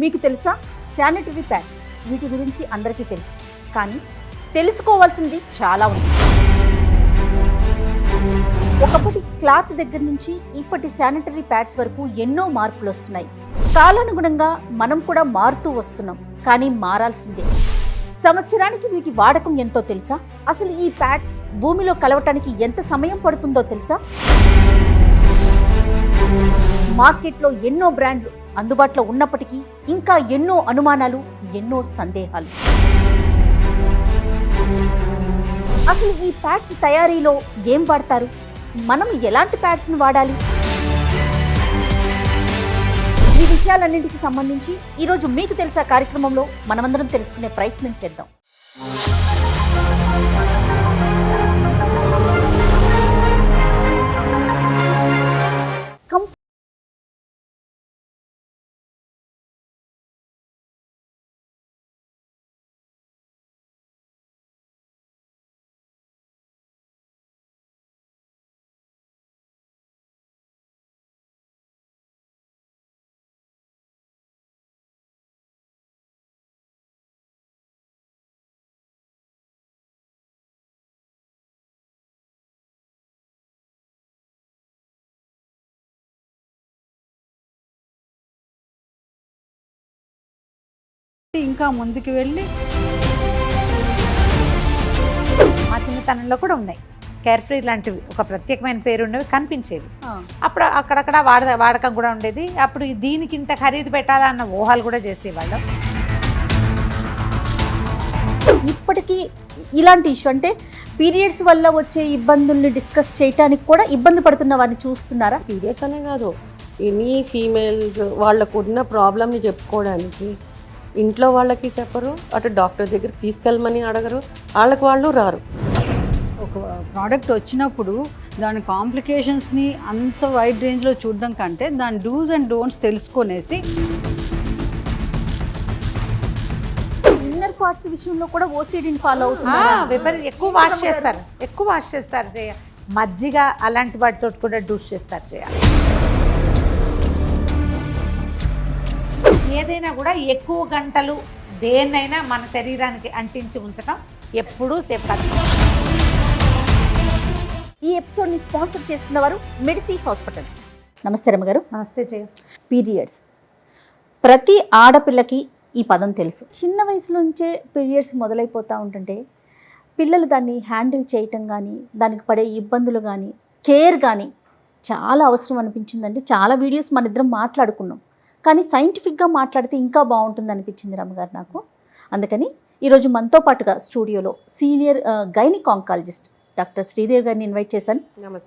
మీకు తెలుసా sanitary pads వీటి గురించి అందరికీ తెలుసు, కానీ తెలుసుకోవాల్సింది చాలా ఉంది. ఒకప్పటి క్లాత్ దగ్గర నుంచి ఇప్పటి శానిటరీ ప్యాడ్స్ వరకు ఎన్నో మార్పులు వస్తున్నాయి. కాలానుగుణంగా మనం కూడా మారుతూ వస్తున్నాం, కానీ మారాల్సిందే. సంవత్సరానికి వీటి వాడకం ఎంతో తెలుసా? అసలు ఈ ప్యాడ్స్ భూమిలో కలవటానికి ఎంత సమయం పడుతుందో తెలుసా? మార్కెట్లో ఎన్నో బ్రాండ్లు అందుబాటులో ఉన్నప్పటికీ ఇంకా ఎన్నో అనుమానాలు, ఎన్నో సందేహాలు. అసలు ఈ ప్యాడ్స్ తయారీలో ఏం వాడతారు? మనం ఎలాంటి ప్యాడ్స్ను వాడాలి? ఈ విషయాలన్నింటికి సంబంధించి ఈరోజు మీకు తెలుసా కార్యక్రమంలో మనమందరం తెలుసుకునే ప్రయత్నం చేద్దాం. ఇంకా ముందుకు వెళ్ళి మా చిన్నతనంలో కూడా ఉన్నాయి. కేర్ ఫ్రీ లాంటివి ఒక ప్రత్యేకమైన పేరు ఉండేవి, కనిపించేవి. అప్పుడు అక్కడక్కడ వాడకం కూడా ఉండేది. అప్పుడు దీనికి ఇంత ఖరీదు పెట్టాలన్న ఊహలు కూడా చేసేవాళ్ళం. ఇప్పటికీ ఇలాంటి ఇష్యూ అంటే పీరియడ్స్ వల్ల వచ్చే ఇబ్బందుల్ని డిస్కస్ చేయడానికి కూడా ఇబ్బంది పడుతున్న వారిని చూస్తున్నారా? పీరియడ్స్ అనే కాదు, ఎనీ ఫీమేల్స్ వాళ్ళకు ఉన్న ప్రాబ్లమ్ని చెప్పుకోవడానికి ఇంట్లో వాళ్ళకి చెప్పరు, అటు డాక్టర్ దగ్గరికి తీసుకెళ్ళమని అడగరు, వాళ్ళకి వాళ్ళు రారు. ఒక ప్రోడక్ట్ వచ్చినప్పుడు దాని కాంప్లికేషన్స్ని అంత వైడ్ రేంజ్లో చూడడం కంటే దాని డూస్ అండ్ డోంట్స్ తెలుసుకొనేసి ఇన్నర్ పార్ట్స్ విషయంలో కూడా ఓసిడిని ఫాలో అవుతున్నారు. ఎక్కువ వాష్ చేస్తారు చేయ మజ్జిగ అలాంటి వాటితో కూడా డూస్ చేస్తారు చేయాలి. ఏదైనా కూడా ఎక్కువ గంటలు దేన్నైనా మన శరీరానికి అంటించి ఉంచడం ఎప్పుడూ సేఫ్ కాదు. ఈ ఎపిసోడ్ని స్పాన్సర్ చేస్తున్న వారు మెడిసి హాస్పిటల్స్. నమస్తే రమ్మగారు. నమస్తే జయ. పీరియడ్స్ ప్రతి ఆడపిల్లకి ఈ పదం తెలుసు. చిన్న వయసు నుంచే పీరియడ్స్ మొదలైపోతూ ఉంటుంటే పిల్లలు దాన్ని హ్యాండిల్ చేయటం కానీ, దానికి పడే ఇబ్బందులు కానీ, కేర్ కానీ చాలా అవసరం అనిపించిందండి. చాలా వీడియోస్ మన ఇద్దరం మాట్లాడుకున్నాం, కానీ సైంటిఫిక్గా మాట్లాడితే ఇంకా బాగుంటుంది అనిపించింది రమ్మగారు నాకు. అందుకని ఈరోజు మనతో పాటుగా స్టూడియోలో senior gynaec oncologist doctor Sridevi గారిని ఇన్వైట్ చేశాను.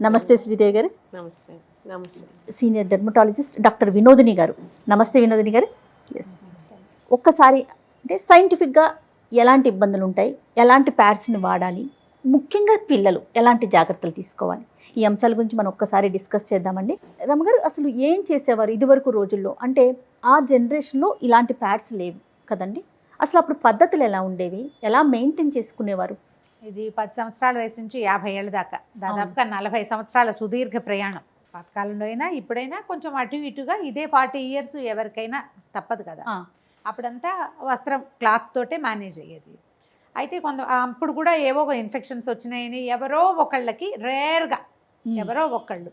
నమస్తే శ్రీదేవి గారు. నమస్తే. నమస్తే. సీనియర్ డెర్మటాలజిస్ట్ డాక్టర్ వినోదిని గారు. నమస్తే వినోదిని గారు. ఎస్, ఒక్కసారి అంటే సైంటిఫిక్గా ఎలాంటి ఇబ్బందులు ఉంటాయి, ఎలాంటి ప్యాడ్స్ని వాడాలి, ముఖ్యంగా పిల్లలు ఎలాంటి జాగ్రత్తలు తీసుకోవాలి, ఈ అంశాల గురించి మనం ఒక్కసారి డిస్కస్ చేద్దామండి. రమ్మగారు, అసలు ఏం చేసేవారు ఇదివరకు రోజుల్లో? అంటే ఆ జనరేషన్లో ఇలాంటి ప్యాడ్స్ లేవు కదండి. అసలు అప్పుడు పద్ధతులు ఎలా ఉండేవి, ఎలా మెయింటైన్ చేసుకునేవారు? ఇది 10 సంవత్సరాల వయసు నుంచి 50 ఏళ్ళ దాకా, దాదాపుగా 40 సంవత్సరాల సుదీర్ఘ ప్రయాణం. పాతకాలంలో అయినా ఇప్పుడైనా కొంచెం అటు ఇటుగా ఇదే 40 ఇయర్స్ ఎవరికైనా తప్పదు కదా. అప్పుడంతా వస్త్రం క్లాత్ తోటే మేనేజ్ అయ్యేది. అయితే అప్పుడు కూడా ఏవో ఇన్ఫెక్షన్స్ వచ్చినాయని ఎవరో ఒకళ్ళకి రేర్గా ఎవరో ఒకళ్ళు,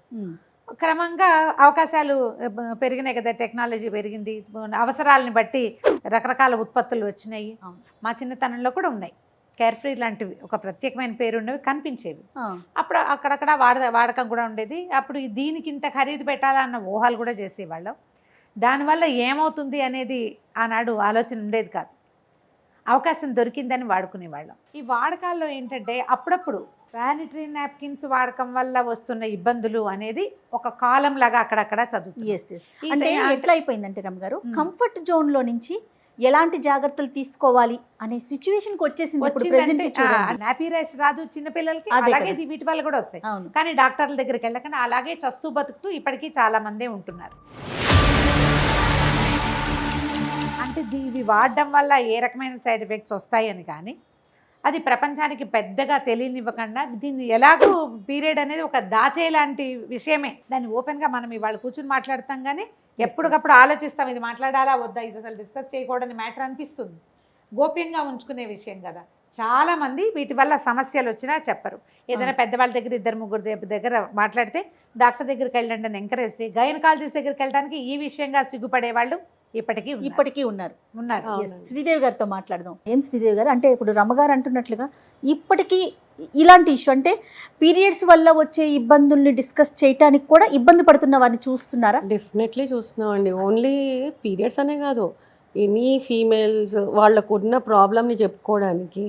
క్రమంగా అవకాశాలు పెరిగినాయి కదా, టెక్నాలజీ పెరిగింది, అవసరాలని బట్టి రకరకాల ఉత్పత్తులు వచ్చినాయి. మా చిన్నతనంలో కూడా ఉన్నాయి. కేర్ ఫ్రీ లాంటివి ఒక ప్రత్యేకమైన పేరు ఉండేవి, కనిపించేవి. అప్పుడు అక్కడక్కడ వాడకం కూడా ఉండేది. అప్పుడు దీనికి ఇంత ఖరీదు పెట్టాలన్న ఊహలు కూడా చేసేవాళ్ళం. దానివల్ల ఏమవుతుంది అనేది ఆనాడు ఆలోచన ఉండేది కాదు. అవకాశం దొరికిందని వాడుకునేవాళ్ళం. ఈ వాడకాల్లో ఏంటంటే అప్పుడప్పుడు శానిటరీ నాప్కిన్స్ వాడకం వల్ల వస్తున్న ఇబ్బందులు అనేది ఒక కాలం లాగా అక్కడక్కడ చదువుతుంది. అంటే ఎట్లా అయిపోయిందంటే రమ్మగారు, కంఫర్ట్ జోన్లో నుంచి ఎలాంటి జాగ్రత్తలు తీసుకోవాలి అనే సిచ్యువేషన్కి వచ్చేసింది. నాపీ ర్యాష్ రాదు చిన్నపిల్లలకి, అలాగే వీటి వల్ల కూడా వస్తాయి. కానీ డాక్టర్ల దగ్గరికి వెళ్ళకుండా అలాగే చస్తూ బతుకుతూ ఇప్పటికీ చాలా మందే ఉంటున్నారు. అంటే ఇవి వాడడం వల్ల ఏ రకమైన సైడ్ ఎఫెక్ట్స్ వస్తాయని కానీ అది ప్రపంచానికి పెద్దగా తెలియనివ్వకుండా, దీన్ని ఎలాగూ పీరియడ్ అనేది ఒక దాచే లాంటి విషయమే, దాన్ని ఓపెన్గా మనం ఇవాళ కూర్చుని మాట్లాడతాం కానీ ఎప్పటికప్పుడు ఆలోచిస్తాం, ఇది మాట్లాడాలా వద్దా, ఇది అసలు డిస్కస్ చేయకూడని మ్యాటర్ అనిపిస్తుంది. గోప్యంగా ఉంచుకునే విషయం కదా. చాలామంది వీటి వల్ల సమస్యలు వచ్చినా చెప్పరు. ఏదైనా పెద్దవాళ్ళ దగ్గర 2-3 దగ్గర మాట్లాడితే డాక్టర్ దగ్గరికి వెళ్ళండి అని ఎంకరేజ్ చేసి, గైనకాలజిస్ట్ దగ్గరికి వెళ్ళడానికి ఈ విషయంగా సిగ్గుపడే వాళ్ళు ఇప్పటికీ ఉన్నారు. అవునండి. Yes, శ్రీదేవి గారితో మాట్లాడదాం. ఏం శ్రీదేవి గారు, అంటే ఇప్పుడు రమ్మగారు అంటున్నట్లుగా ఇప్పటికీ ఇలాంటి ఇష్యూ, అంటే పీరియడ్స్ వల్ల వచ్చే ఇబ్బందుల్ని డిస్కస్ చేయడానికి కూడా ఇబ్బంది పడుతున్న వారిని చూస్తున్నారా? డెఫినెట్లీ చూస్తున్నామండి. ఓన్లీ పీరియడ్స్ అనే కాదు, ఎనీ ఫీమేల్స్ వాళ్ళకున్న ప్రాబ్లమ్ని చెప్పుకోవడానికి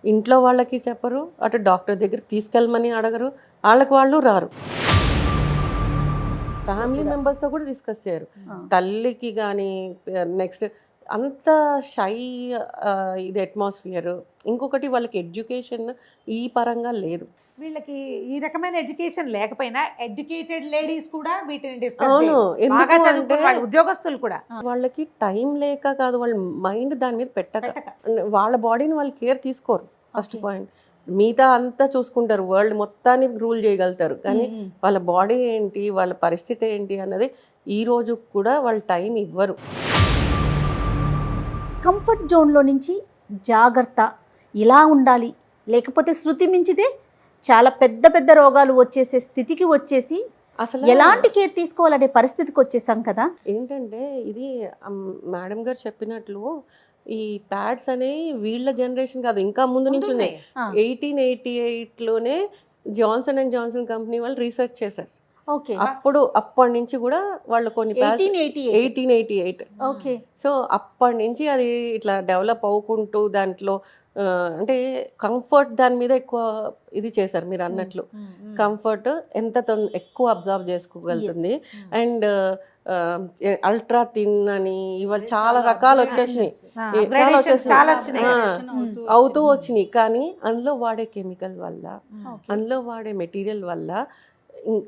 ఇంట్లో వాళ్ళకి చెప్పరు, అటు డాక్టర్ దగ్గరికి తీసుకెళ్ళమని అడగరు, వాళ్ళు రారు. ఫ్యామిలీ మెంబర్స్తో కూడా డిస్కస్ చేయరు. తల్లికి కానీ నెక్స్ట్ అంత షై ఇది అట్మాస్ఫియర్. ఇంకొకటి వాళ్ళకి ఎడ్యుకేషన్ ఈ పరంగా లేదు. వీళ్ళకి ఈ రకమైన ఎడ్యుకేషన్ లేకపోయినా ఎడ్యుకేటెడ్ లేడీస్ కూడా వీటిని డిస్కస్ అవును, ఎందుకు అంటే ఉద్యోగస్తులు కూడా వాళ్ళకి టైం లేక కాదు, వాళ్ళ మైండ్ దాని మీద పెట్టక వాళ్ళ బాడీని వాళ్ళు కేర్ తీసుకోరు. First point. మిగతా అంతా చూసుకుంటారు, వరల్డ్ మొత్తాన్ని రూల్ చేయగలుగుతారు, కానీ వాళ్ళ బాడీ ఏంటి, వాళ్ళ పరిస్థితి ఏంటి అన్నది ఈ రోజు కూడా వాళ్ళు టైం ఇవ్వరు. కంఫర్ట్ జోన్లో నుంచి జాగ్రత్త, ఇలా ఉండాలి, లేకపోతే శృతి మించితే చాలా పెద్ద పెద్ద రోగాలు వచ్చేసే స్థితికి వచ్చేసి అసలు ఎలాంటి కేర్ తీసుకోవాలనే పరిస్థితికి వచ్చేసాం కదా. ఏంటంటే ఇది మేడం గారు చెప్పినట్లు ఈ ప్యాడ్స్ అనేవి వీళ్ళ జనరేషన్ కాదు, ఇంకా ముందు నుంచి ఉన్నాయి. 1888లోనే జాన్సన్ అండ్ జాన్సన్ కంపెనీ వాళ్ళు రీసెర్చ్ చేశారు. ఓకే, అప్పటి నుంచి కూడా వాళ్ళు కొన్ని 1888. ఓకే. సో అప్పటి నుంచి అది ఇట్లా డెవలప్ అవ్వుకుంటూ దాంట్లో అంటే కంఫర్ట్ దాని మీద ఎక్కువ ఇది చేశారు. మీరు అన్నట్లు కంఫర్ట్ ఎంత ఎక్కువ అబ్జర్వ్ చేసుకోగలుగుతుంది, అండ్ అల్ట్రా థిన్ అని ఇవాళ చాలా రకాలు వచ్చేసినాయి, అవుతూ వచ్చినాయి. కానీ అందులో వాడే కెమికల్ వల్ల, అందులో వాడే మెటీరియల్ వల్ల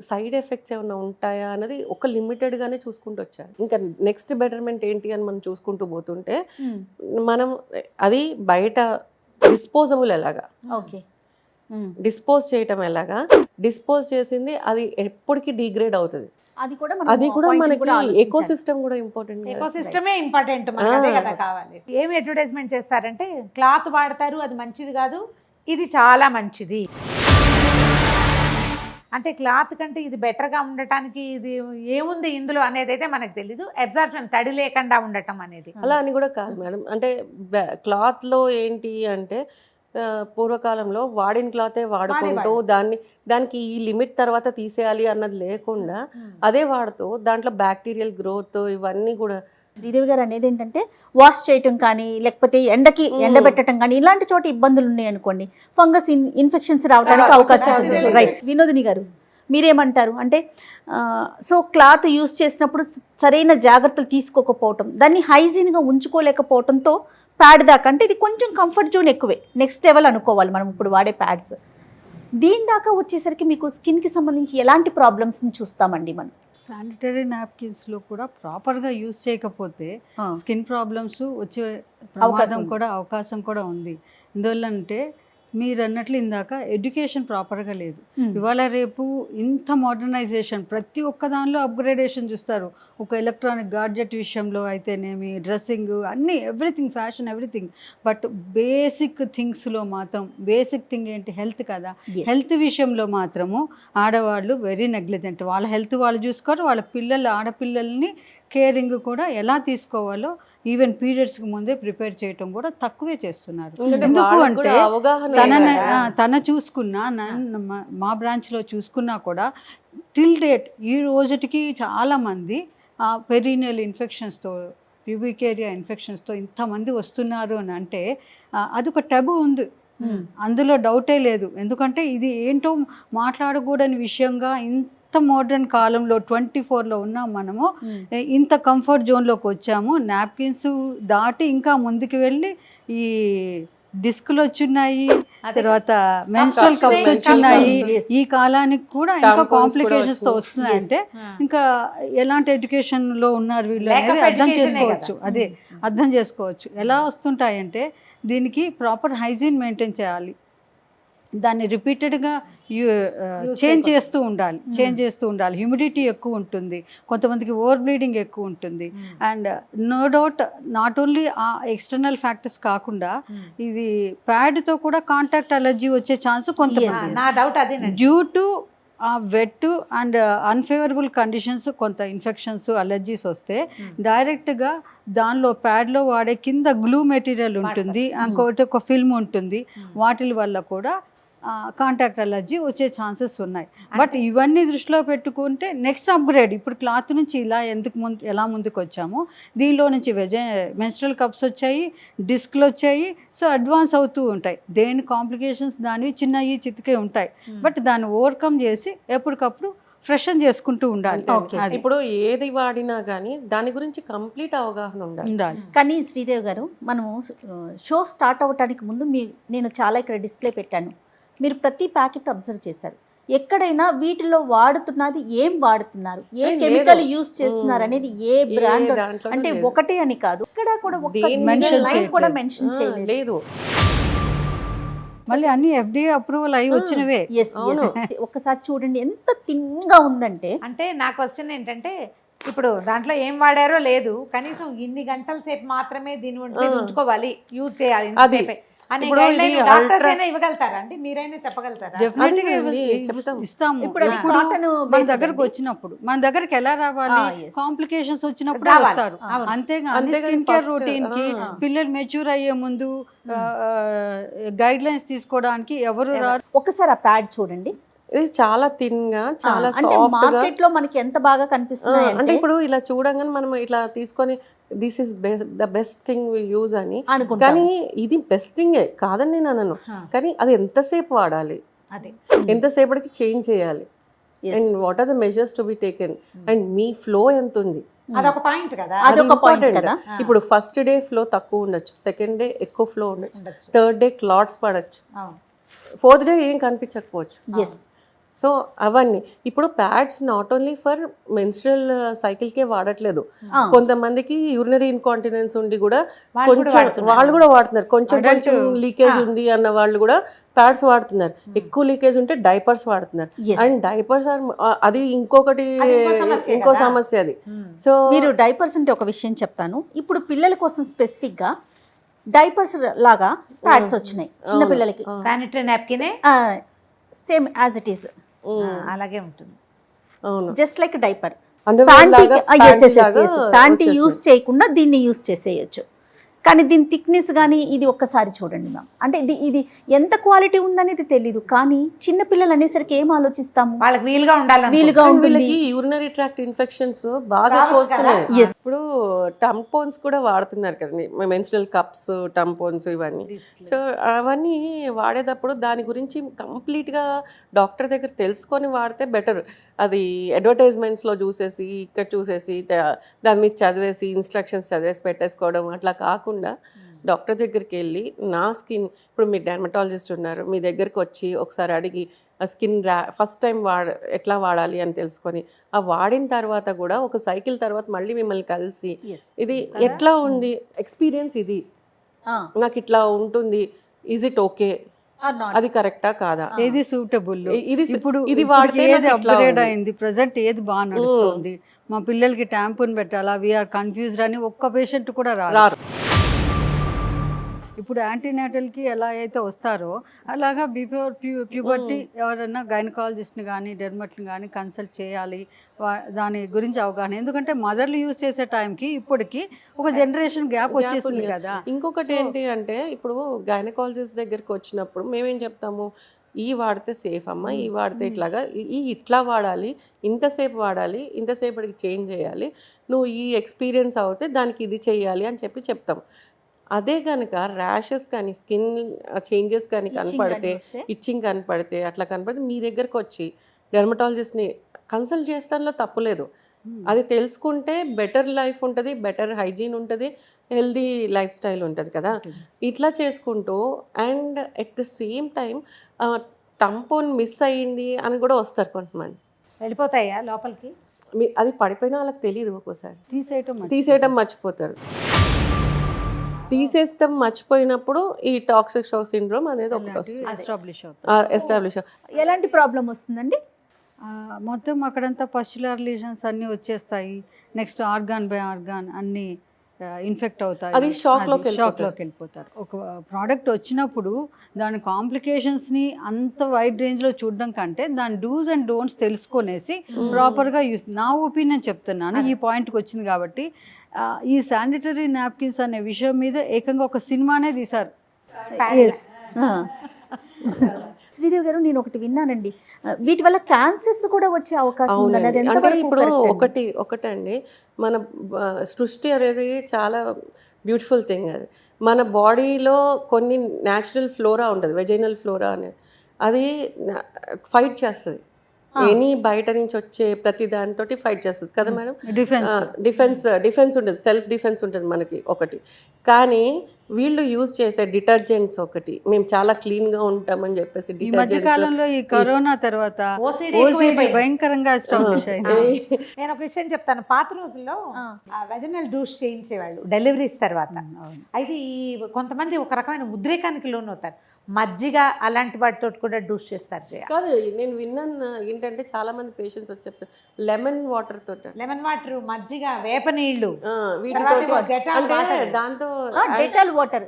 సైడ్ ఎఫెక్ట్స్ ఏమైనా ఉంటాయా అన్నది ఒక లిమిటెడ్గానే చూసుకుంటూ వచ్చారు. ఇంకా నెక్స్ట్ బెటర్మెంట్ ఏంటి అని మనం చూసుకుంటూ పోతుంటే మనం అది బయట డిస్పోజబుల్ ఎలాగా, డిస్పోజ్ చేయటం ఎలాగా, డిస్పోజ్ చేసింది అది ఎప్పటికీ డిగ్రేడ్ అవుతుంది. అది కూడా మనకి ఎకో సిస్టమ్ కూడా ఇంపార్టెంట్. ఎకో సిస్టమే ఇంపార్టెంట్, అదే కదా కావాలి. ఏమి అడ్వర్టైజ్మెంట్ చేస్తారంటే క్లాత్ వాడతారు, అది మంచిది కాదు, ఇది చాలా మంచిది. అంటే క్లాత్ కంటే ఇది బెటర్గా ఉండటానికి ఇది ఏముంది ఇందులో అనేది అయితే మనకు తెలీదు. అబ్జార్ప్షన్, తడి లేకుండా ఉండటం అనేది. అలా అని కూడా కాదు మేడం. అంటే క్లాత్లో ఏంటి అంటే పూర్వకాలంలో వాడిన క్లాతే వాడుకుంటూ దానికి ఈ లిమిట్ తర్వాత తీసేయాలి అన్నది లేకుండా అదే వాడుతూ దాంట్లో బ్యాక్టీరియల్ గ్రోత్ ఇవన్నీ కూడా. శ్రీదేవి గారు అనేది ఏంటంటే వాష్ చేయటం కానీ, లేకపోతే ఎండకి ఎండబెట్టడం కానీ, ఇలాంటి చోట ఇబ్బందులు ఉన్నాయి అనుకోండి, ఫంగస్ ఇన్ఫెక్షన్స్ రావడానికి అవకాశం ఉంది. రైట్, వినోదిని గారు మీరేమంటారు? అంటే సో క్లాత్ యూజ్ చేసినప్పుడు సరైన జాగ్రత్తలు తీసుకోకపోవటం, దాన్ని హైజీన్గా ఉంచుకోలేకపోవడంతో ప్యాడ్ దాకా, అంటే ఇది కొంచెం కంఫర్ట్ జోన్ ఎక్కువే, నెక్స్ట్ లెవెల్ అనుకోవాలి మనం ఇప్పుడు వాడే ప్యాడ్స్. దీని దాకా వచ్చేసరికి మీకు స్కిన్కి సంబంధించి ఎలాంటి ప్రాబ్లమ్స్ని చూస్తామండి మనం? శానిటరీ నాప్కిన్స్లో కూడా ప్రాపర్గా యూజ్ చేయకపోతే స్కిన్ ప్రాబ్లమ్స్ వచ్చే అవకాశం కూడా ఉంది. ఎందువల్ల అంటే మీరు అన్నట్లు ఇందాక ఎడ్యుకేషన్ ప్రాపర్గా లేదు. ఇవాళ రేపు ఇంత మోడర్నైజేషన్, ప్రతి ఒక్క దానిలో అప్గ్రేడేషన్ చూస్తారు. ఒక ఎలక్ట్రానిక్ గాడ్జెట్ విషయంలో అయితేనేమి, డ్రెస్సింగ్, అన్నీ, everything, fashion, everything. But basic థింగ్స్లో మాత్రం, బేసిక్ థింగ్ ఏంటి, హెల్త్ కదా. హెల్త్ విషయంలో మాత్రము ఆడవాళ్ళు వెరీ నెగ్లిజెంట్. వాళ్ళ హెల్త్ వాళ్ళు చూసుకోరు, వాళ్ళ ఆడపిల్లల్ని కేరింగ్ కూడా ఎలా తీసుకోవాలో ఈవెన్ పీరియడ్స్కి ముందే ప్రిపేర్ చేయటం కూడా తక్కువే చేస్తున్నారు. ఎందుకు అంటే తన చూసుకున్నా, మా బ్రాంచ్లో చూసుకున్నా కూడా టిల్ డేట్ ఈ రోజుటికి చాలామంది పెరీనియల్ ఇన్ఫెక్షన్స్తో, ప్యూబిక్ ఏరియా ఇన్ఫెక్షన్స్తో ఇంతమంది వస్తున్నారు అని అంటే అదొక టబు ఉంది, అందులో డౌటే లేదు. ఎందుకంటే ఇది ఏంటో మాట్లాడకూడని విషయంగా ఇంత మోడర్న్ కాలంలో 24లో ఉన్నాం మనము, ఇంత కంఫర్ట్ జోన్లోకి వచ్చాము. నాప్కిన్స్ దాటి ఇంకా ముందుకు వెళ్ళి ఈ డిస్క్లు వచ్చున్నాయి, తర్వాత మెన్స్ట్రల్ కప్స్ వచ్చున్నాయి. ఈ కాలానికి కూడా ఇంకా కాంప్లికేషన్స్తో వస్తున్నాయంటే ఇంకా ఎలాంటి ఎడ్యుకేషన్లో ఉన్నారు వీళ్ళు అనేది అర్థం చేసుకోవచ్చు. ఎలా వస్తుంటాయంటే దీనికి ప్రాపర్ హైజీన్ మెయింటైన్ చేయాలి. దాన్ని రిపీటెడ్గా చేంజ్ చేస్తూ ఉండాలి. హ్యూమిడిటీ ఎక్కువ ఉంటుంది, కొంతమందికి ఓవర్ బ్లీడింగ్ ఎక్కువ ఉంటుంది. And no doubt not only ఆ ఎక్స్టర్నల్ ఫ్యాక్టర్స్ కాకుండా ఇది ప్యాడ్తో కూడా కాంటాక్ట్ అలర్జీ వచ్చే ఛాన్స్ కొంతమంది నా డౌట్ అదే డ్యూ టు ఆ వెట్ అండ్ అన్ఫేవరబుల్ కండిషన్స్, కొంత ఇన్ఫెక్షన్స్, అలర్జీస్ వస్తే డైరెక్ట్గా దానిలో ప్యాడ్లో వాడే కింద గ్లూ మెటీరియల్ ఉంటుంది, ఇంకొకటి ఒక ఫిల్మ్ ఉంటుంది, వాటి వల్ల కూడా కాంటాక్ట్ అలర్జీ వచ్చే ఛాన్సెస్ ఉన్నాయి. బట్ ఇవన్నీ దృష్టిలో పెట్టుకుంటే నెక్స్ట్ అప్గ్రేడ్, ఇప్పుడు క్లాత్ నుంచి ఇలా ఎలా ముందుకు వచ్చామో దీనిలో నుంచి మెన్స్ట్రల్ కప్స్ వచ్చాయి, డిస్క్లు వచ్చాయి. సో అడ్వాన్స్ అవుతూ ఉంటాయి, దేని కాంప్లికేషన్స్ దానివి చిన్నవి చితికే ఉంటాయి. బట్ దాన్ని ఓవర్కమ్ చేసి ఎప్పటికప్పుడు ఫ్రెషన్ చేసుకుంటూ ఉండాలి. ఇప్పుడు ఏది వాడినా కానీ దాని గురించి కంప్లీట్ అవగాహన ఉండాలి. కానీ శ్రీదేవి గారు, మనము షో స్టార్ట్ అవ్వడానికి ముందు నేను చాలా ఇక్కడ డిస్ప్లే పెట్టాను, మీరు ప్రతి ప్యాకెట్ అబ్జర్వ్ చేశారు. ఎక్కడైనా వీటిలో వాడుతున్నది ఏం వాడుతున్నారు, ఏ కెమికల్ యూస్ చేస్తున్నారు అనేది, ఏ బ్రాండ్ అంటే ఒకటే అని కాదు, ఇక్కడ కూడా కూడా మెన్షన్ చేయలేదు. మళ్ళీ అన్ని FDA అప్రూవల్ అయ్యి వచ్చినవే. ఒక్కసారి చూడండి ఎంత తిన్గా ఉందంటే. అంటే నా క్వశ్చన్ ఏంటంటే, ఇప్పుడు దాంట్లో ఏం వాడారో లేదు, కనీసం ఇన్ని గంటల సేపు మాత్రమే దీని ఉంచుకోవాలి, యూజ్ చేయాలి ఇవ్వగలుగుతారా అండి? మీరైనా చెప్పగలుగుతారా? ఇస్తాము. ఇప్పుడు మన దగ్గరకు వచ్చినప్పుడు, మన దగ్గరికి ఎలా రావాలి, కాంప్లికేషన్స్ వచ్చినప్పుడు వస్తారు. అంతేగాని స్కిన్ కేర్ రొటీన్ కి పిల్లలు మెచ్యూర్ అయ్యే ముందు గైడ్ లైన్స్ తీసుకోవడానికి ఎవరు రారు. ఒకసారి ఆ ప్యాడ్ చూడండి, ఇది చాలా థిన్ గా, చాలా మార్కెట్ లో మనకి ఎంత బాగా కనిపిస్తుంది అంటే ఇప్పుడు ఇలా చూడంగానే మనం ఇట్లా తీసుకొని this is the best thing we use అని, కానీ ఇది బెస్ట్ థింగే కాదని నేను అనను, కానీ అది ఎంతసేపు వాడాలి, ఎంతసేపటికి చేంజ్ చేయాలి, and what are the measures to be taken, and మీ ఫ్లో ఎంత ఉంది, అదొక పాయింట్ కదా, అదొక పాయింట్ కదా. ఇప్పుడు ఫస్ట్ డే ఫ్లో తక్కువ ఉండొచ్చు, సెకండ్ డే ఎక్కువ ఫ్లో ఉండొచ్చు, థర్డ్ డే క్లాట్స్ పడచ్చు, ఫోర్త్ డే ఏం కనిపించకపోవచ్చు. సో అవన్నీ ఇప్పుడు pads not only for menstrual సైకిల్కే వాడట్లేదు, కొంతమందికి యూరినరీ ఇన్కాంటినెన్స్ ఉండి కూడా కొంచెం వాళ్ళు కూడా వాడుతున్నారు, కొంచెం కొంచెం లీకేజ్ ఉంది అన్న వాళ్ళు కూడా ప్యాడ్స్ వాడుతున్నారు, ఎక్కువ లీకేజ్ ఉంటే డైపర్స్ వాడుతున్నారు. అండ్ డైపర్స్ అది ఇంకో సమస్య అది. సో మీరు డైపర్స్ అంటే ఒక విషయం చెప్తాను, ఇప్పుడు పిల్లల కోసం స్పెసిఫిక్గా డైపర్స్ లాగా ప్యాడ్స్ వచ్చినాయి చిన్న పిల్లలకి, sanitary napkin same as it is అలాగే ఉంటుంది, just like diaper. Panty use చేయకుండా దీన్ని యూస్ చేసేయచ్చు. కానీ దీని థిక్నెస్ కానీ ఇది ఒక్కసారి చూడండి మ్యామ్, అంటే ఇది ఎంత క్వాలిటీ ఉందనేది తెలీదు, కానీ చిన్న పిల్లలు అనేసరికి ఏం ఆలోచిస్తాము, వాళ్ళకి వీలుగా ఉంటుంది. యూరినరీ ట్రాక్ట్ ఇన్ఫెక్షన్స్ బాగా వస్తున్నాయి. ఇప్పుడు టంపోన్స్ కూడా వాడుతున్నారు కదండి, మెన్స్ట్రల్ కప్స్, టంపోన్స్ ఇవన్నీ. సో అవన్నీ వాడేటప్పుడు దాని గురించి కంప్లీట్గా డాక్టర్ దగ్గర తెలుసుకొని వాడితే బెటర్. అది అడ్వర్టైజ్మెంట్స్లో చూసేసి ఇక్కడ చూసేసి దాని మీద చదివేసి ఇన్స్ట్రక్షన్స్ చదివేసి పెట్టేసుకోవడం అట్లా కాకుండా డాక్టర్ దగ్గరికి వెళ్ళి నా స్కిన్, ఇప్పుడు మీరు డెర్మటాలజిస్ట్ ఉన్నారు, మీ దగ్గరికి వచ్చి ఒకసారి అడిగి ఆ స్కిన్ ఫస్ట్ టైం ఎట్లా వాడాలి అని తెలుసుకొని ఆ వాడిన తర్వాత కూడా ఒక సైకిల్ తర్వాత మళ్ళీ మిమ్మల్ని కలిసి ఇది ఎట్లా ఉంది ఎక్స్పీరియన్స్, ఇది నాకు ఇట్లా ఉంటుంది, ఈజ్ ఇట్ ఓకే, అది కరెక్టా కాదా, ఏది సూటబుల్, ఇప్పుడు ఇది వాడితే ఏది అప్గ్రేడ్ అయింది, ప్రజెంట్ ఏది బాగా నడుస్తుంది, మా పిల్లలకి ట్యాంపూన్ పెట్టాలా, వీఆర్ కన్ఫ్యూజ్డ్ అని ఒక్క పేషెంట్ కూడా రారు. ఇప్పుడు యాంటీనేటల్కి ఎలా అయితే వస్తారో అలాగా బిఫోర్ ప్యూబర్టీ ఎవరైనా గైనకాలజిస్ట్ని కానీ డెర్మట్ని కానీ కన్సల్ట్ చేయాలి, దాని గురించి అవగాహన. ఎందుకంటే మదర్లు యూజ్ చేసే టైంకి ఇప్పటికి ఒక జనరేషన్ గ్యాప్ వచ్చేసింది కదా. ఇంకొకటి ఏంటి అంటే ఇప్పుడు గైనకాలజిస్ట్ దగ్గరికి వచ్చినప్పుడు మేమేం చెప్తాము, ఈ వాడితే సేఫ్ అమ్మ, ఈ వాడితే ఇట్లాగా, ఇట్లా వాడాలి, ఇంతసేపు వాడాలి, ఇంతసేపటికి చేంజ్ చేయాలి, నువ్వు ఈ ఎక్స్పీరియన్స్ అవుతే దానికి ఇది చేయాలి అని చెప్తాం. అదే కనుక ర్యాషెస్ కానీ స్కిన్ చేంజెస్ కానీ కనపడితే, ఇచ్చింగ్ కనపడితే, అట్లా కనపడితే మీ దగ్గరకు వచ్చి డెర్మటాలజిస్ట్ని కన్సల్ట్ చేస్తానిలో తప్పులేదు. అది తెలుసుకుంటే బెటర్ లైఫ్ ఉంటుంది, బెటర్ హైజీన్ ఉంటుంది, హెల్దీ లైఫ్ స్టైల్ ఉంటుంది కదా. ఇట్లా చేసుకుంటూ and at the same time tampon miss అయ్యింది అని కూడా వస్తారు కొంతమంది, వెళ్ళిపోతాయా లోపలికి, అది పడిపోయినా వాళ్ళకి తెలియదు, ఒక్కోసారి తీసేయటం మర్చిపోతారు. తీసేస్తాం మర్చిపోయినప్పుడు ఈ టాక్సిక్ షాక్ సిండ్రోమ్ అనేది ఒకటి వస్తుంది, ఎస్టాబ్లిష్ అవుతుంది. ఎస్టాబ్లిష్. ఎలాంటి ప్రాబ్లం వస్తుందండి? మొత్తం అక్కడంతా పస్చులర్ లీజన్స్ అన్నీ వచ్చేస్తాయి. నెక్స్ట్ ఆర్గాన్ బై ఆర్గాన్ అన్నీ ఇన్ఫెక్ట్ అవుతాయి. అది షాక్లోకి వెళ్ళిపోతారు. ఒక ప్రోడక్ట్ వచ్చినప్పుడు దాని కాంప్లికేషన్స్ని అంత వైడ్ రేంజ్లో చూడడం కంటే దాని డూస్ అండ్ డోంట్స్ తెలుసుకొనేసి ప్రాపర్గా యూస్, నా ఒపీనియన్ చెప్తున్నాను, ఈ పాయింట్కి వచ్చింది కాబట్టి. ఈ శానిటరీ నాప్కిన్స్ అనే విషయం మీద ఏకంగా ఒక సినిమానే తీశారు. శ్రీదేవి గారు, నేను ఒకటి విన్నానండి, వీటి వల్ల క్యాన్సర్స్ కూడా వచ్చే అవకాశం ఉంది. అది అంటే ఎంతవరకు ఇప్పుడు correct అండి? ఒకటండి, మన సృష్టి అనేది చాలా బ్యూటిఫుల్ థింగ్. అది మన బాడీలో కొన్ని న్యాచురల్ ఫ్లోరా ఉంటుంది, వెజైనల్ ఫ్లోరా అనేది, అది ఫైట్ చేస్తుంది. ఎనీ బయట నుంచి వచ్చే ప్రతి దానితో ఫైట్ చేస్తుంది కదా మేడం. డిఫెన్స్ ఉంటుంది, సెల్ఫ్ డిఫెన్స్ ఉంటుంది మనకి ఒకటి. కానీ వీళ్ళు యూజ్ చేసే డిటర్జెంట్స్ ఒకటి, మేము చాలా క్లీన్ గా ఉంటామని చెప్పేసి ఈ మధ్య కాలంలో ఈ కరోనా తర్వాత భయంకరంగా ఎస్టాబ్లిష్ అయింది. నేను ఒక విషయం చెప్తాను. పాత రోజుల్లో వెజనల్ డూస్ చేయించేవాళ్ళు డెలివరీస్ తర్వాత. అయితే ఈ కొంతమంది ఒక రకమైన ఉద్రేకానికి లోనవుతారు. మజ్జిగ అలాంటి వాటితో కూడా డూస్ చేస్తారు. కాదు, నేను విన్నాను ఏంటంటే చాలా మంది పేషెంట్స్ వచ్చి చెప్తారు లెమన్ వాటర్ తోట, లెమన్ వాటర్, మజ్జిగ, వేప నీళ్లు, వీటితో అంటే దాంతో డెటాల్ వాటర్,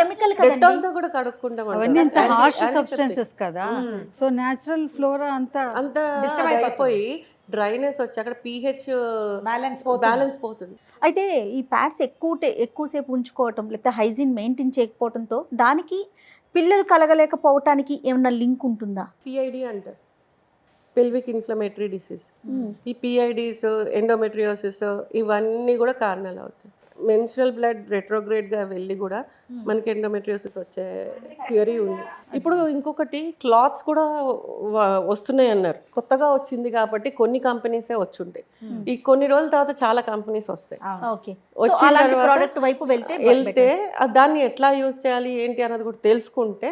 కెమికల్ డెటాల్ తో కూడా కడుక్కుంటాం. అవన్నీ అంత హార్ష్ సబ్స్టెన్సెస్ కదా. సో న్యాచురల్ ఫ్లోరా అంతా అయిపోయి డ్రైనెస్ వచ్చి అక్కడ pH బ్యాలెన్స్ పోతుంది. అయితే ఈ ప్యాడ్స్ ఎక్కువసేపు ఉంచుకోవటం, లేకపోతే హైజీన్ మెయింటైన్ చేయకపోవడంతో దానికి పిల్లలు కలగలేకపోవటానికి ఏమన్నా లింక్ ఉంటుందా? PID అంటారు, పెల్విక్ ఇన్ఫ్లమేటరీ డిసీజ్. ఈ PIDs, ఎండోమెట్రియోసిస్ ఇవన్నీ కూడా కారణాలు అవుతాయి. మెన్స్ట్రల్ బ్లడ్ రెట్రోగ్రేడ్గా వెళ్ళి కూడా మనకి ఎండోమెట్రియోసిస్ వచ్చే థియరీ ఉంది. ఇప్పుడు ఇంకొకటి క్లాత్స్ కూడా వస్తున్నాయి అన్నారు, కొత్తగా వచ్చింది కాబట్టి కొన్ని కంపెనీసే వచ్చుంటాయి. ఈ కొన్ని రోజుల తర్వాత చాలా కంపెనీస్ వస్తాయి. వచ్చిన ప్రోడక్ట్ వైపు వెళ్తే దాన్ని ఎట్లా యూజ్ చేయాలి ఏంటి అన్నది కూడా తెలుసుకుంటే,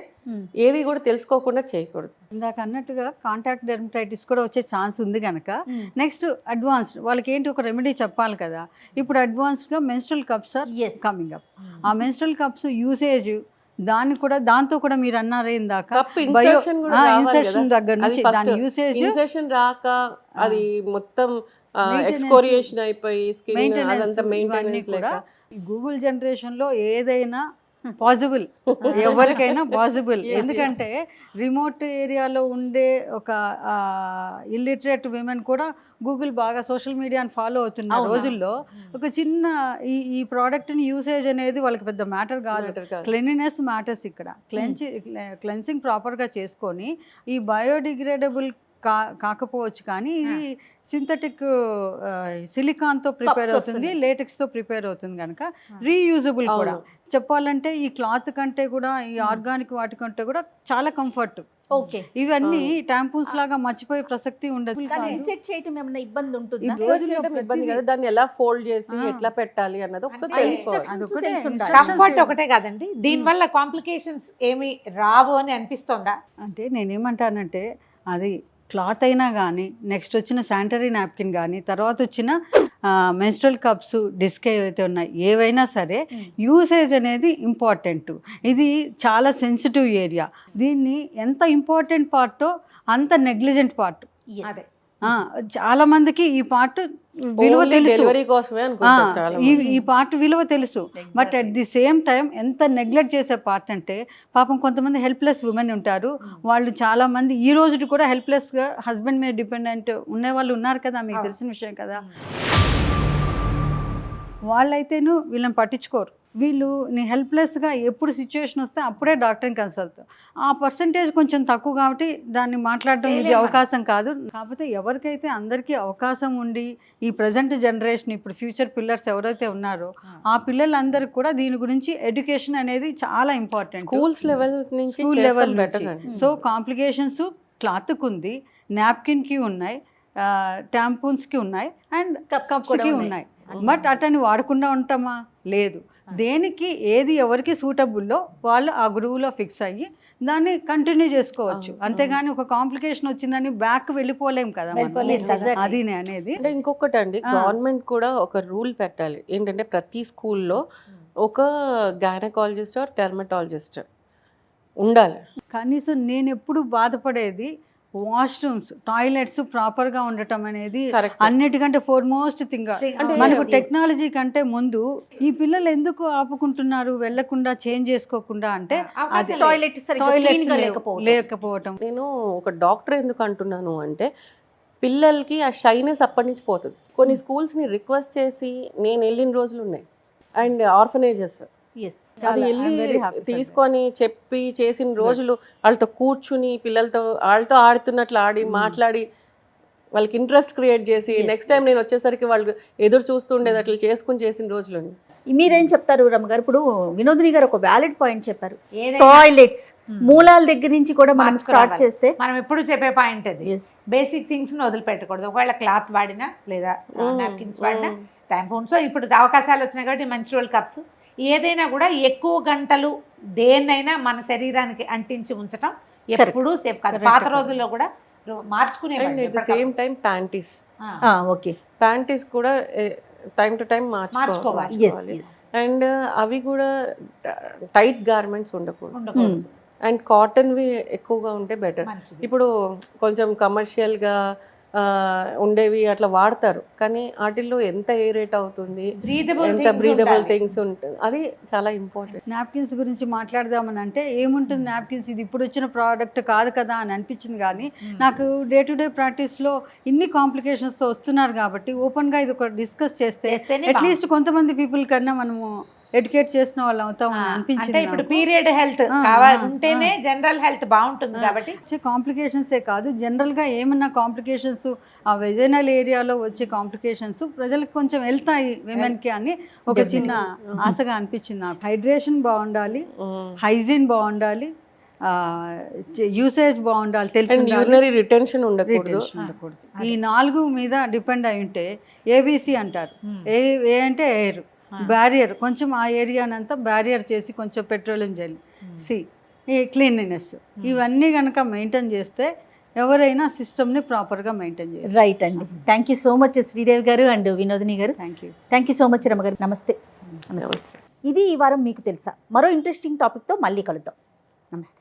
ఏది కూడా తెలుసుకోకుండా చేయకూడదు. ఇందాక అన్నట్టుగా కాంటాక్ట్ డెర్మటైటిస్ కూడా వచ్చే ఛాన్స్ ఉంది కనుక నెక్స్ట్ అడ్వాన్స్డ్ వాళ్ళకి ఏంటి ఒక రెమెడీ చెప్పాలి కదా. ఇప్పుడు అడ్వాన్స్డ్గా menstrual cups are coming up. ఆ మెన్స్ట్రల్ కప్స్ యూసేజ్ దాంతో కూడా మీరు అన్నారే ఇందాక, ఇన్సర్షన్ దగ్గర నుంచి దాని యూసేజ్, ఇన్సర్షన్ రాక అది మొత్తం ఎక్స్కోరియేషన్ అయిపోయి స్కిన్ అదంతా మెయింటెనెన్స్ లేక. గూగుల్ జనరేషన్ లో ఏదైనా పాసిబుల్, ఎవరికైనా పాసిబుల్. ఎందుకంటే రిమోట్ ఏరియాలో ఉండే ఒక ఇల్లిటరేట్ విమెన్ కూడా గూగుల్ బాగా సోషల్ మీడియాని ఫాలో అవుతున్న రోజుల్లో ఒక చిన్న ఈ ప్రోడక్ట్ని యూసేజ్ అనేది వాళ్ళకి పెద్ద మ్యాటర్ కాదు. క్లీనినెస్ మ్యాటర్స్ ఇక్కడ. క్లెన్సింగ్ ప్రాపర్గా చేసుకొని ఈ బయోడిగ్రేడబుల్ కాకపోవచ్చు కానీ ఇది సింథటిక్ సిలికాన్తో ప్రిపేర్ అవుతుంది, లేటెక్స్తో ప్రిపేర్ అవుతుంది కనుక రీయూజబుల్ కూడా. చెప్పాలంటే ఈ క్లాత్ కంటే కూడా ఈ ఆర్గానిక్ వాటి కంటే కూడా చాలా కంఫర్ట్. ఓకే, ఇవన్నీ టాంపూన్స్ లాగా మర్చిపోయే ప్రసక్తి ఉండదు. ఇబ్బంది ఉంటుంది, ఇబ్బంది కదా. దాన్ని ఎలా ఫోల్డ్ చేసి ఎట్లా పెట్టాలి అన్నది ఒకసారి తెలుసుకోవాలి. కంఫర్ట్ ఒకటే కాదండి, దీనివల్ల కాంప్లికేషన్స్ ఏమి రావు అని అనిపిస్తుందా? అంటే నేనేమంటానంటే అది క్లాత్ అయినా కానీ, నెక్స్ట్ వచ్చిన శానిటరీ నాప్కిన్ కానీ, తర్వాత వచ్చిన మెన్స్ట్రల్ కప్స్, డిస్క్ ఏవైతే ఉన్నాయి ఏవైనా సరే యూసేజ్ అనేది ఇంపార్టెంట్. ఇది చాలా సెన్సిటివ్ ఏరియా. దీన్ని ఎంత ఇంపార్టెంట్ పార్టో అంత నెగ్లిజెంట్ పార్ట్. అదే చాలా మందికి ఈ పార్ట్ విలువ తెలుసు, ఈ పార్ట్ విలువ తెలుసు. But at the same time ఎంత నెగ్లెక్ట్ చేసే పార్ట్ అంటే, పాపం కొంతమంది హెల్ప్లెస్ ఉమెన్ ఉంటారు. వాళ్ళు చాలా మంది ఈ రోజు కూడా హెల్ప్లెస్గా హస్బెండ్ మీద డిపెండెంట్ ఉండే వాళ్ళు ఉన్నారు కదా, మీకు తెలిసిన విషయం కదా. వాళ్ళైతేను వీళ్ళని పట్టించుకోరు. వీళ్ళు నీ హెల్ప్లెస్గా ఎప్పుడు సిచ్యువేషన్ వస్తే అప్పుడే డాక్టర్ని కన్సల్ట్. ఆ పర్సంటేజ్ కొంచెం తక్కువ కాబట్టి దాన్ని మాట్లాడడం ఇది అవకాశం కాదు. కాకపోతే ఎవరికైతే అందరికీ అవకాశం ఉండి ఈ ప్రజెంట్ జనరేషన్, ఇప్పుడు ఫ్యూచర్ పిల్లర్స్ ఎవరైతే ఉన్నారో ఆ పిల్లలందరికీ కూడా దీని గురించి ఎడ్యుకేషన్ అనేది చాలా ఇంపార్టెంట్. స్కూల్ లెవెల్ నుంచి. సో కాంప్లికేషన్స్ క్లాత్కి ఉంది, నాప్కిన్కి ఉన్నాయి, టాంపూన్స్కి ఉన్నాయి, అండ్ కప్స్కి ఉన్నాయి. బట్ అటని వాడకుండా ఉంటామా? లేదు. దేనికి ఏది ఎవరికి సూటబుల్లో వాళ్ళు ఆ గురువులో ఫిక్స్ అయ్యి దాన్ని కంటిన్యూ చేసుకోవచ్చు. అంతేగాని ఒక కాంప్లికేషన్ వచ్చిందని బ్యాక్ వెళ్ళిపోలేం కదా. అది అనేది ఇంకొకటి అండి, గవర్నమెంట్ కూడా ఒక రూల్ పెట్టాలి. ఏంటంటే ప్రతి స్కూల్లో ఒక గైనకాలజిస్ట్ ఆర్ డెర్మటాలజిస్ట్ ఉండాలి. కనీసం నేను ఎప్పుడు బాధపడేది వాష్రూమ్స్, టాయిలెట్స్ ప్రాపర్గా ఉండటం అనేది Correct. అన్నిటికంటే ఫోర్మోస్ట్ థింగ్. అంటే మనకు yes. టెక్నాలజీ కంటే ముందు ఈ పిల్లలు ఎందుకు ఆపుకుంటున్నారు వెళ్లకుండా, చేంజ్ చేసుకోకుండా అంటే అది టాయిలెట్ సరిగ్గా టాయిలెట్స్ clean గా లేకపోవడం. లేకపోవటం. నేను ఒక డాక్టర్ ఎందుకు అంటున్నాను అంటే పిల్లలకి ఆ షైనెస్ అప్పటి నుంచి పోతుంది. కొన్ని స్కూల్స్ని రిక్వెస్ట్ చేసి నేను వెళ్ళిన రోజులు ఉన్నాయి. And orphanages Yes. అది I'm వెళ్ళి very happy for తీసుకొని చెప్పి చేసిన రోజులు, వాళ్ళతో కూర్చుని వాళ్ళతో ఆడుతున్నట్లు ఆడి మాట్లాడి వాళ్ళకి ఇంట్రెస్ట్ క్రియేట్ చేసి నెక్స్ట్ టైం నేను వచ్చేసరికి వాళ్ళు ఎదురు చూస్తుండేది అట్లా చేసుకుని చేసిన రోజులు ఉన్నాయి. మీరేం చెప్తారు రమ్మ గారు? ఇప్పుడు వినోదిని గారు ఒక వ్యాలిడ్ పాయింట్ చెప్పారు. ఏదైనా టాయిలెట్స్ మూలాల దగ్గర నుంచి కూడా మనం మార్చుకు స్టార్ట్ రావాలి. చేస్తే మనం ఎప్పుడు చెప్పే పాయింట్ అది, Yes. బేసిక్ థింగ్స్ ని వదిలిపెట్టకూడదు. ఒకవేళ క్లాత్ వాడినా లేదా నాప్కిన్స్ వాడినా టైంపూన్స్, ఇప్పుడు అవకాశాలు వచ్చినాయి కాబట్టి menstrual కప్స్, ఏదైనా కూడా ఎక్కువ గంటలు దేన్నైనా మన శరీరానికి అంటించి ఉంచడం ఎప్పుడూ సేఫ్ కాదు. పాత రోజుల్లో కూడా మార్చుకునే and at the same time panties okay కూడా టైం టు టైం మార్చుకోవాలి. మార్చుకోవాలి. అండ్ అవి కూడా టైట్ గార్మెంట్స్ ఉండకూడదు. అండ్ కాటన్వి ఎక్కువగా ఉంటే బెటర్. మంచిది. ఇప్పుడు కొంచెం కమర్షియల్గా ఉండేవి అట్లా వాడతారు, కానీ వాటిల్లో ఎంత ఎయిరేట్ అవుతుంది, ఎంత బ్రీదబుల్ థింగ్స్ ఉంటుంది, అది చాలా ఇంపార్టెంట్. నాప్కిన్స్ గురించి మాట్లాడదామని అంటే ఏముంటుంది, నాప్కిన్స్ ఇది ఇప్పుడు వచ్చిన ప్రోడక్ట్ కాదు కదా అని అనిపించింది. కానీ నాకు డే టు డే ప్రాక్టీస్లో ఇన్ని కాంప్లికేషన్స్తో వస్తున్నారు కాబట్టి ఓపెన్గా ఇది ఒక డిస్కస్ చేస్తే అట్లీస్ట్ కొంతమంది పీపుల్ కన్నా మనము ఎడ్యుకేట్ చేసిన వాళ్ళు అవుతాం అనిపించింది. అంటే ఇప్పుడు పీరియడ్ హెల్త్ కావాలి ఉంటేనే జనరల్ హెల్త్ బాగుంటుంది కాబట్టి వచ్చే కాంప్లికేషన్సే కాదు, జనరల్గా ఏమన్నా కాంప్లికేషన్స్ ఆ వెజైనల్ ఏరియాలో వచ్చే కాంప్లికేషన్స్ ప్రజలకు కొంచెం వెళ్తాయి విమెన్కి అని ఒక చిన్న ఆశగా అనిపించింది నాకు. హైడ్రేషన్ బాగుండాలి, హైజీన్ బాగుండాలి, యూసేజ్ బాగుండాలి, తెలిసి యూరినరీ రిటెన్షన్ ఉండకూడదు. ఈ 4 మీద డిపెండ్ అయి ఉంటే ఏబీసీ అంటారు. ఏ అంటే ఎయిర్ బ్యారియర్, కొంచెం ఆ ఏరియానంతా బ్యారియర్ చేసి కొంచెం పెట్రోలియం జెల్, ఈ క్లీన్లీనెస్, ఇవన్నీ కనుక మెయింటైన్ చేస్తే ఎవరైనా సిస్టమ్ని ప్రాపర్గా మెయింటైన్ చేయాలి. రైట్ అండి. Thank you so much Sridevi గారు అండ్ వినోదిని గారు. థ్యాంక్ యూ సో మచ్ రమ్మ గారు. నమస్తే. ఇది ఈ వారం మీకు తెలుసా. మరో ఇంట్రెస్టింగ్ టాపిక్తో మళ్ళీ కలుద్దాం. నమస్తే.